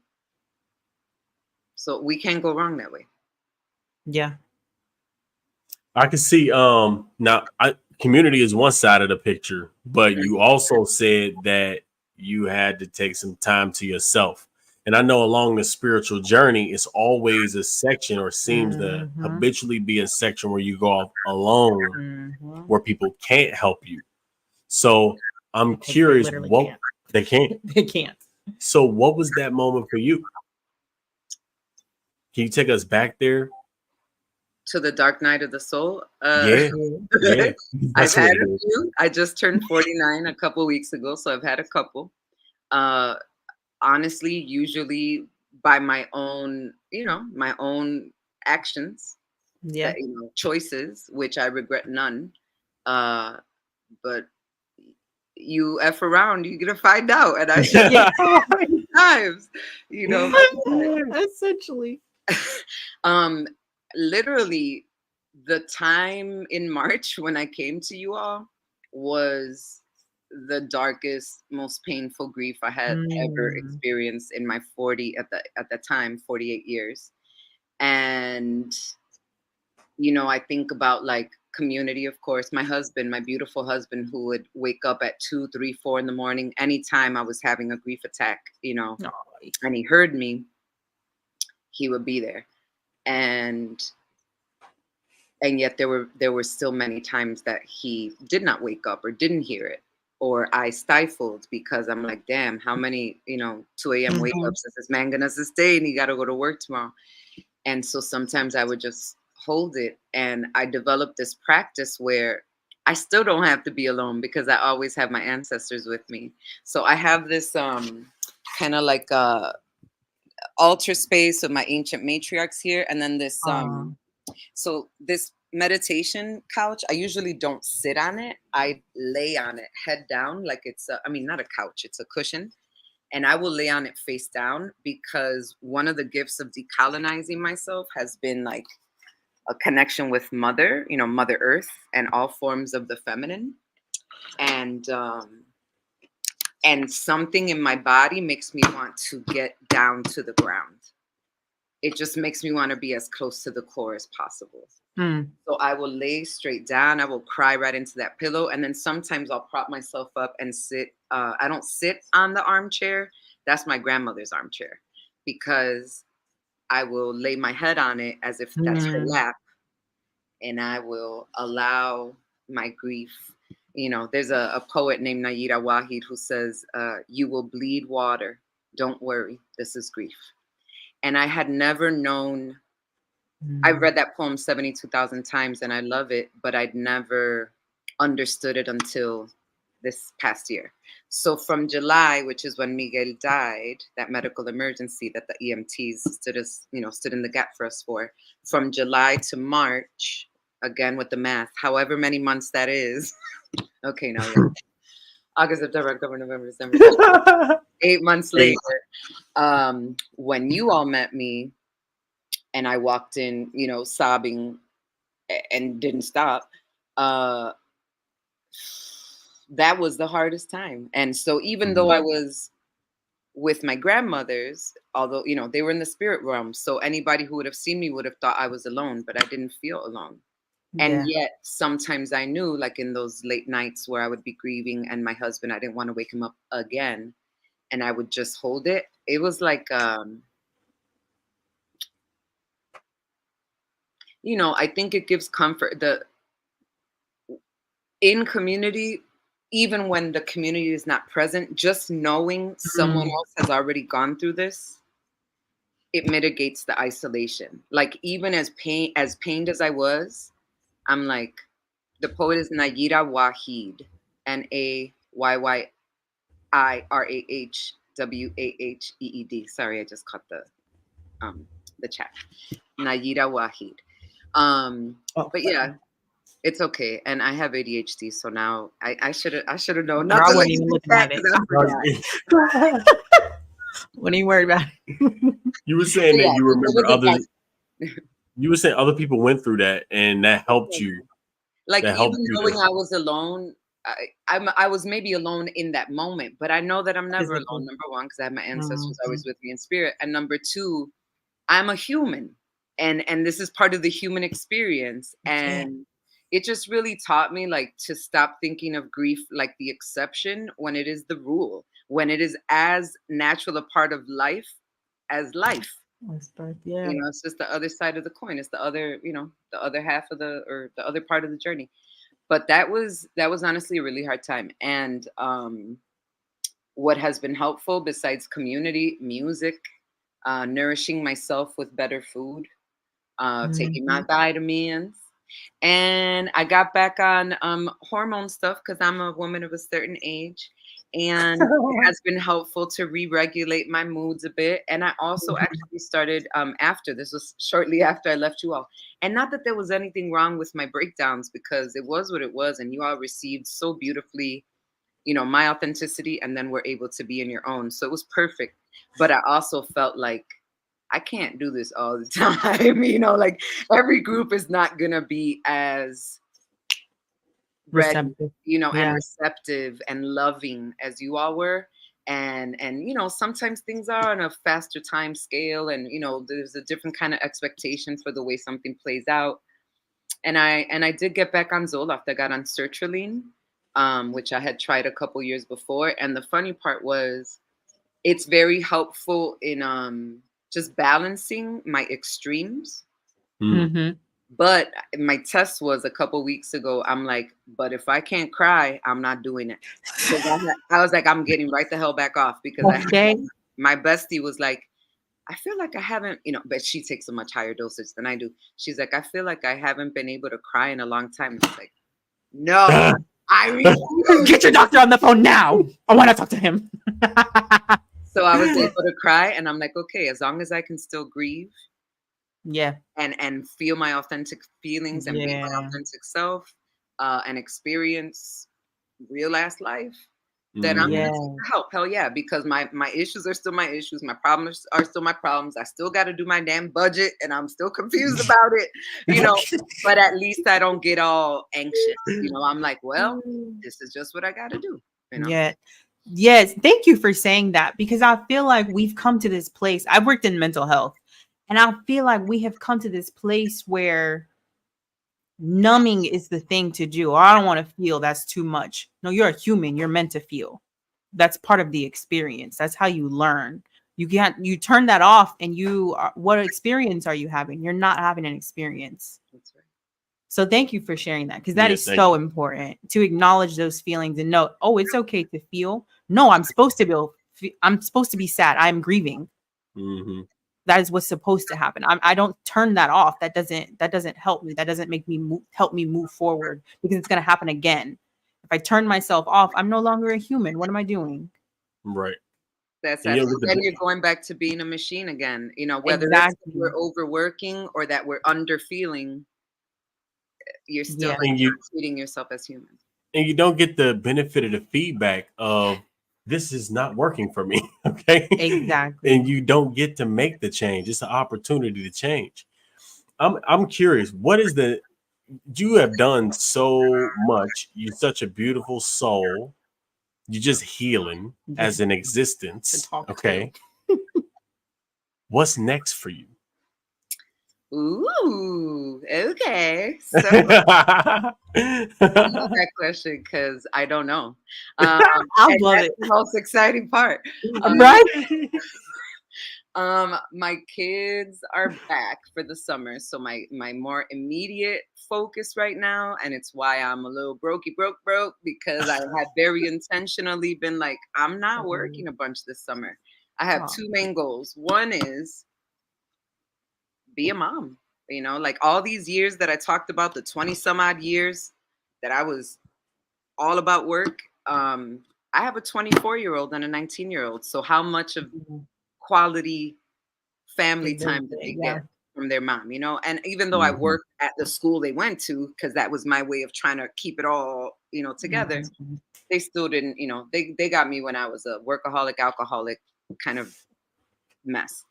So we can't go wrong that way.
Yeah.
I can see now community is one side of the picture, but you also said that you had to take some time to yourself. And I know along the spiritual journey, it's always a section, or seems to
Mhm.
habitually be a section where you go off alone,
Mhm.
where people can't help you. So I'm
Because they
curious,
literally
what
can't.
they can't.
They can't.
So what was that moment for you? Can you take us back there?
To the dark night of the soul.
Yeah, yeah.
I've
That's what
had
it
a
is.
few. I just turned 49 a couple weeks ago, so I've had a couple. Uh, Honestly, usually by my own, my own actions,
Yeah.
that choices, which I regret none. Uh, but you f around, you're gonna find out, and I said
Yeah.
times, you know.
Essentially.
um, Literally, the time in March when I came to you all was the darkest, most painful grief I had ever
Mm.
experienced in my 40 at the time 48 years. And I think about like community, of course. My husband, my beautiful husband, who would wake up at 2, 3, 4 in the morning anytime I was having a grief attack,
Aw.
and he heard me, he would be there. And yet there were still many times that he did not wake up or didn't hear it, or I stifled, because I'm like, damn, how many 2 a.m. wake
Mhm.
ups is this man gonna sustain? He got to go to work tomorrow. And so sometimes I would just hold it, and I developed this practice where I still don't have to be alone, because I always have my ancestors with me. So I have this kind of like altar space with my ancient matriarchs here, and then this
Aw.
so this meditation couch, I usually don't sit on it. I lay on it head down, like I mean, not a couch, it's a cushion. And I will lay on it face down, because one of the gifts of decolonizing myself has been like a connection with Mother Earth, and all forms of the feminine. And something in my body makes me want to get down to the ground. It just makes me want to be as close to the core as possible.
Mm.
So I will lay straight down. I will cry right into that pillow. And then sometimes I'll prop myself up and sit. I don't sit on the armchair. That's my grandmother's armchair, because I will lay my head on it as if that's her
Mm.
lap. And I will allow my grief. There's a poet named Nayira Wahid who says, you will bleed water. Don't worry. This is grief. And I had never known. I've read that poem 72,000 times and I love it, but I'd never understood it until this past year. So from July, which is when Miguel died, that medical emergency that the EMTs stood in the gap for us for, from July to March, again with the math, however many months that is. Okay, no, yeah. August, September, October, November, December. 8 months later, when you all met me, and I walked in, sobbing and didn't stop. Uh, that was the hardest time. And so even though I was with my grandmothers, although, they were in the spirit realm, so anybody who would have seen me would have thought I was alone, but I didn't feel alone. And
Yeah.
yet sometimes I knew, like in those late nights where I would be grieving, and my husband, I didn't want to wake him up again, and I would just hold it. It was like, I think it gives comfort. In community, even when the community is not present, just knowing someone
Mm.
else has already gone through this, it mitigates the isolation. Like, even as pained as I was, I'm like, the poet is Nayira Wahid, Nayirawahid. Sorry, I just caught the chat. Nayira Wahid. But yeah, it's okay. And I have ADHD, so now I should have known not
I
to let
wasn't
you
even
do
looking
that,
at it.
'cause I forgot.
What are you worried about?
You were saying that
Yeah,
you
it
remember
was
other.
advice.
You were saying other people went through that, and that helped you.
Like,
That
even
helped you
knowing
to.
I was alone, I was maybe alone in that moment, but I know that I'm never
Physically.
alone. Number one, because I have my ancestors
Mhm.
always with me in spirit, and number two, I'm a human, and this is part of the human experience.
Yeah.
And it just really taught me, like, to stop thinking of grief like the exception when it is the rule, when it is as natural a part of life as life.
Yeah.
You know, it's just the other side of the coin. It's the other, the other half of the other part of the journey. But that was honestly a really hard time. And what has been helpful besides community, music, nourishing myself with better food, taking my vitamins. And I got back on hormone stuff because I'm a woman of a certain age. And it has been helpful to re-regulate my moods a bit. And I also actually started after this was shortly after I left you all. And not that there was anything wrong with my breakdowns, because it was what it was, and you all received so beautifully, my authenticity, and then were able to be in your own. So it was perfect. But I also felt like I can't do this all the time. Like every group is not going to be as ready,
Receptive.
and receptive and loving as you all were. And sometimes things are on a faster time scale, and there's a different kind of expectation for the way something plays out. And I did get back on Zoloft. I got on sertraline, which I had tried a couple years before. And the funny part was, it's very helpful in just balancing my extremes. But my test was a couple weeks ago. I'm like, but if I can't cry, I'm not doing it. I was like, I'm getting right the hell back off, because my bestie was like, I feel like I haven't, but she takes a much higher dosage than I do. She's like, I feel like I haven't been able to cry in a long time. And I was like, no, I refuse.
Get your doctor on the phone now. I want to talk to him.
So I was able to cry, and I'm like, okay, as long as I can still grieve, and feel my authentic feelings and be my authentic self, and experience real ass life, then I'm gonna take help. Hell yeah, because my issues are still my issues, my problems are still my problems. I still got to do my damn budget, and I'm still confused about it, but at least I don't get all anxious. I'm like, well, this is just what I got to do.
Yeah. Yes. Thank you for saying that, because I feel like we've come to this place. I've worked in mental health, and I feel like we have come to this place where numbing is the thing to do. I don't want to feel, that's too much. No, you're a human. You're meant to feel. That's part of the experience. That's how you learn. You turn that off, and what experience are you having? You're not having an experience. That's right. So thank you for sharing that, because that is so important, to acknowledge those feelings and know, oh, it's okay to feel. No, I'm supposed to be sad. I'm grieving. That is what's supposed to happen. I don't turn that off. That doesn't help me. That doesn't make me help me move forward, because it's going to happen again. If I turn myself off, I'm no longer a human. What am I doing?
Right.
That's then you're going back to being a machine again. Whether it's we're overworking or that we're under feeling, you're still treating yourself as human.
And you don't get the benefit of the feedback of, this is not working for me. Okay.
Exactly.
And you don't get to make the change. It's an opportunity to change. I'm curious, you have done so much. You're such a beautiful soul. You're just healing as an existence. Okay. What's next for you?
Ooh, okay. So I love that question, because I don't know.
I love it.
The most exciting part.
Right?
My kids are back for the summer, so my more immediate focus right now, and it's why I'm a little broke, because I had very intentionally been like, I'm not working a bunch this summer. I have two main goals. One is be a mom. Like all these years that I talked about, the 20 some odd years that I was all about work. I have a 24-year-old and a 19-year-old. So how much of quality family time did they get from their mom? And even though I worked at the school they went to, because that was my way of trying to keep it all, together, they still didn't, they got me when I was a workaholic, alcoholic kind of mess.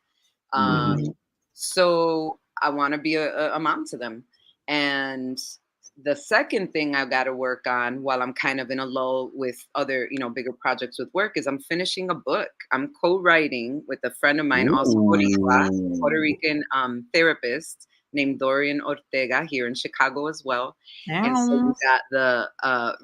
So I want to be a mom to them. And the second thing I've got to work on while I'm kind of in a lull with other, bigger projects with work is I'm finishing a book. I'm co-writing with a friend of mine, also Puerto Rican therapist named Dorian Ortega here in Chicago as well. And so we got the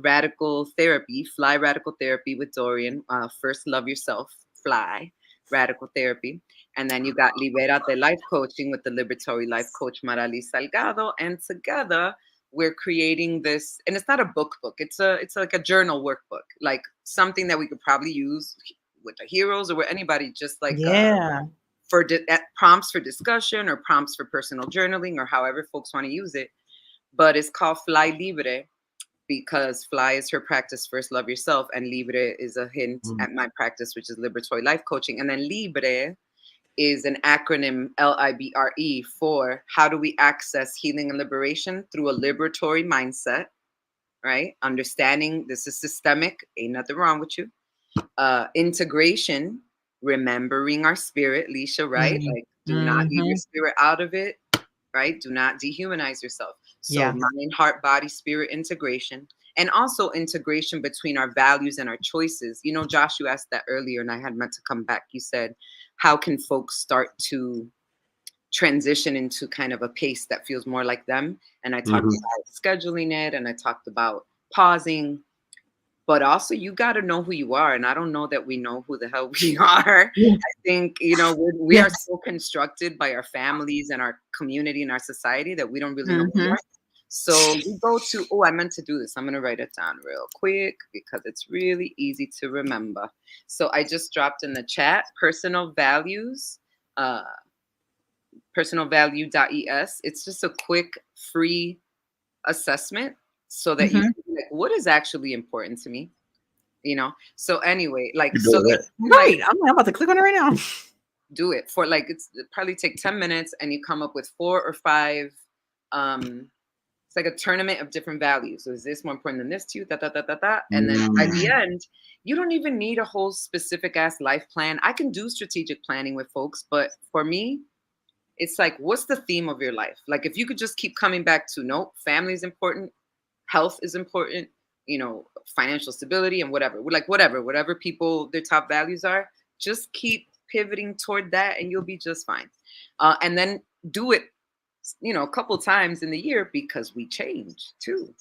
radical therapy, Fly Radical Therapy with Dorian. First Love Yourself, Fly. radical therapy. And then you got Libérate life coaching with the liberatory life coach Maraliz Salgado. And together we're creating this, and it's not a book. It's like a journal workbook, like something that we could probably use with the heroes or with anybody, just like for prompts for discussion or prompts for personal journaling or however folks want to use it. But it's called Fly Libre because Fly is her practice, first love yourself, and Libre is a hint at my practice, which is liberatory life coaching. And then Libre is an acronym, LIBRE, for how do we access healing and liberation through a liberatory mindset, right? Understanding this is systemic, ain't nothing wrong with you. Integration, remembering our spirit, Leisha, right? Like, do not leave your spirit out of it, right? Do not dehumanize yourself. So mind, heart, body, spirit integration. And also integration between our values and our choices. You know, Josh, you asked that earlier and I had meant to come back. You said, how can folks start to transition into kind of a pace that feels more like them? And I talked about scheduling it, and I talked about pausing. But also, you got to know who you are. And I don't know that we know who the hell we are. I think, you know, we are so constructed by our families and our community and our society that we don't really know who we are. So we go to, I meant to do this. I'm going to write it down real quick because it's really easy to remember. So I just dropped in the chat, personal values, personalvalue.es. It's just a quick free assessment so that you can be like, what is actually important to me? You know? So anyway, like, so
right. I'm about to click on it right now.
Do it for like, it probably take 10 minutes and you come up with 4 or 5, it's like a tournament of different values. So is this more important than this to you? And then by the end, you don't even need a whole specific ass life plan. I can do strategic planning with folks, but for me, it's like, what's the theme of your life? Like, if you could just keep coming back to, no, family is important, health is important, you know, financial stability and whatever. Like whatever people, their top values are, just keep pivoting toward that and you'll be just fine. And then do it, you know, a couple times in the year because we change too,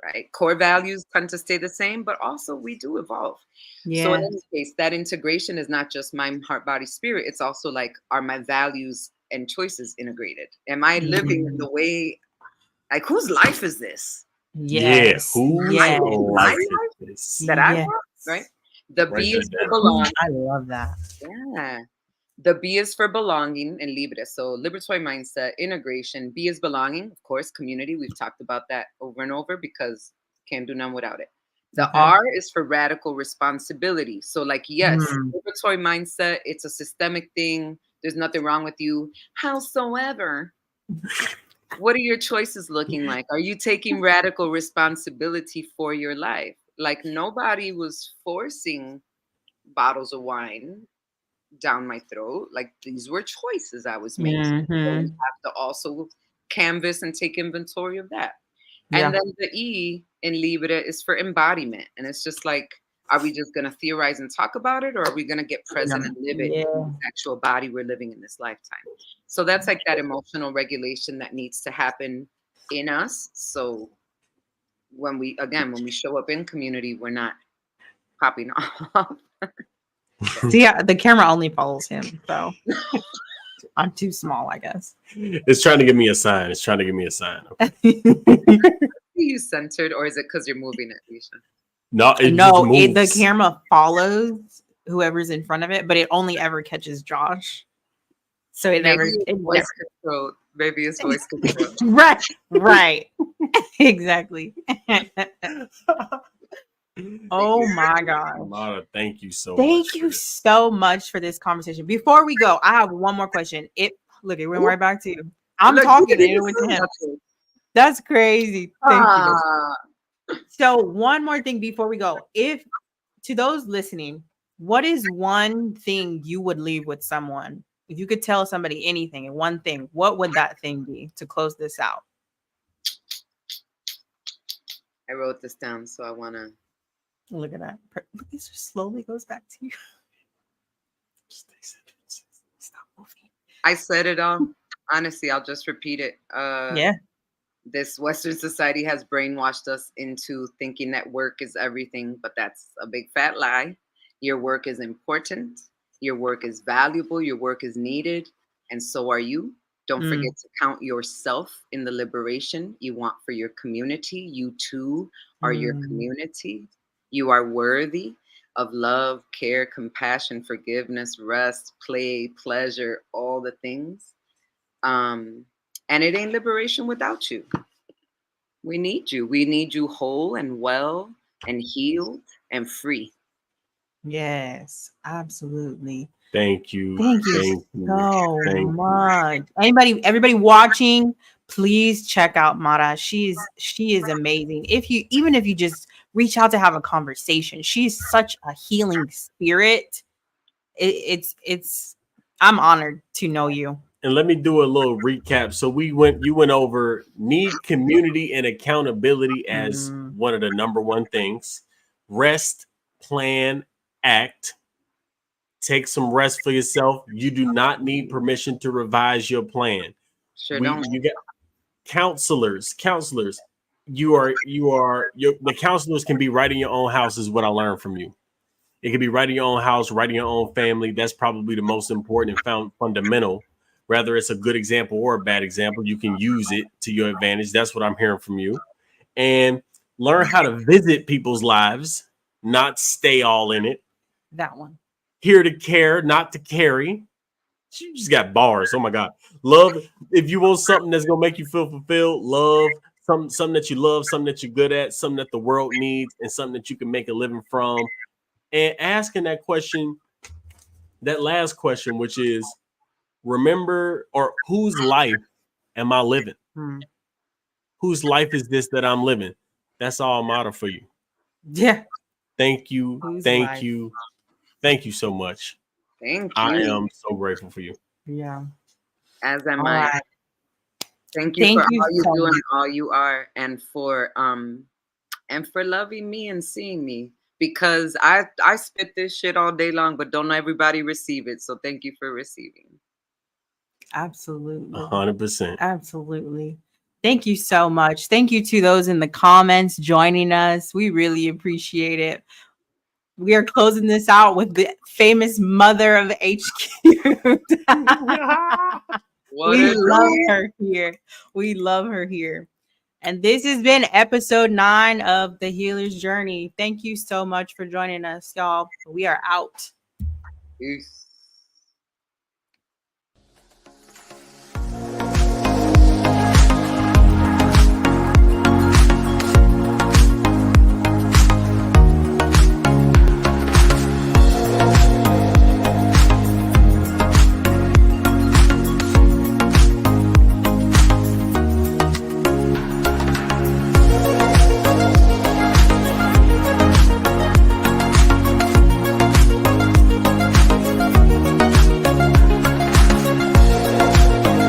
right? Core values tend to stay the same, but also we do evolve. So in any case, that integration is not just mind, heart, body, spirit. It's also like, are my values and choices integrated? Am I living in the way, like, whose life is this?
Whose life is this?
That I want, right? The B is for belonging.
I love that.
Yeah. The B is for belonging and Libre. So liberatory mindset, integration. B is belonging, of course, community. We've talked about that over and over because can't do none without it. The R is for radical responsibility. So like, yes, liberatory mindset, it's a systemic thing. There's nothing wrong with you. Howsoever, what are your choices looking like? Are you taking radical responsibility for your life? Like, nobody was forcing bottles of wine down my throat. Like, these were choices I was making. So we have to also canvas and take inventory of that. And then the E in Libre is for embodiment. And it's just like, are we just going to theorize and talk about it? Or are we going to get present and live it in the actual body we're living in this lifetime? So that's like that emotional regulation that needs to happen in us. So when we show up in community, we're not popping off.
See, the camera only follows him, so I'm too small, I guess.
It's trying to give me a sign.
Okay. Are you centered, or is it because you're moving it, Alicia?
No,
the camera follows whoever's in front of it, but it only ever catches Josh. So it never.
Maybe it's voice control.
Right. Exactly. Oh my God.
Amara, thank you so much.
Thank you so much for this conversation. Before we go, I have one more question. It went right back to you. I'm talking and it went to him. That's crazy. Thank you. So one more thing before we go. If to those listening, what is one thing you would leave with someone? If you could tell somebody anything and one thing, what would that thing be to close this out?
I wrote this down, so I want to
look at that. This just slowly goes back to you. Stop moving.
I said it all. Honestly, I'll just repeat it. This Western society has brainwashed us into thinking that work is everything, but that's a big fat lie. Your work is important. Your work is valuable, your work is needed, and so are you. Don't forget to count yourself in the liberation you want for your community. You too are your community. You are worthy of love, care, compassion, forgiveness, rest, play, pleasure, all the things. And it ain't liberation without you. We need you. We need you whole and well and healed and free.
Yes, absolutely.
Thank you.
Thank you
Thank you.
so
Thank you.
much. Everybody watching, please check out Mara. She is amazing. Even if you just reach out to have a conversation, she's such a healing spirit. It's I'm honored to know you.
And let me do a little recap. So you went over need community and accountability as one of the number one things. Rest, plan, act. Take some rest for yourself. You do not need permission to revise your plan.
Sure don't.
You get counselors. The counselors can be right in your own house is what I learned from you. It can be right in your own house, right in your own family. That's probably the most important and fundamental. Whether it's a good example or a bad example, you can use it to your advantage. That's what I'm hearing from you. And learn how to visit people's lives, not stay all in it.
That one.
Here to care, not to carry. She just got bars. Oh my God. Love. If you want something that's gonna make you feel fulfilled, love something that you love, something that you're good at, something that the world needs, and something that you can make a living from. And asking that question, that last question, which is remember, or whose life am I living? Whose life is this that I'm living? That's all I'm out of for you.
Yeah.
Thank you. Thank you. Thank you so much.
Thank you.
I am so grateful for you.
Yeah.
As am I.
Right.
Thank you for all you do and all you are, and for loving me and seeing me, because I spit this shit all day long, but don't everybody receive it. So thank you for receiving.
Absolutely.
100%.
Absolutely. Thank you so much. Thank you to those in the comments joining us. We really appreciate it. We are closing this out with the famous mother of HQ. We love her here. We love her here. And this has been episode 9 of The Healer's Journey. Thank you so much for joining us, y'all. We are out.
Peace.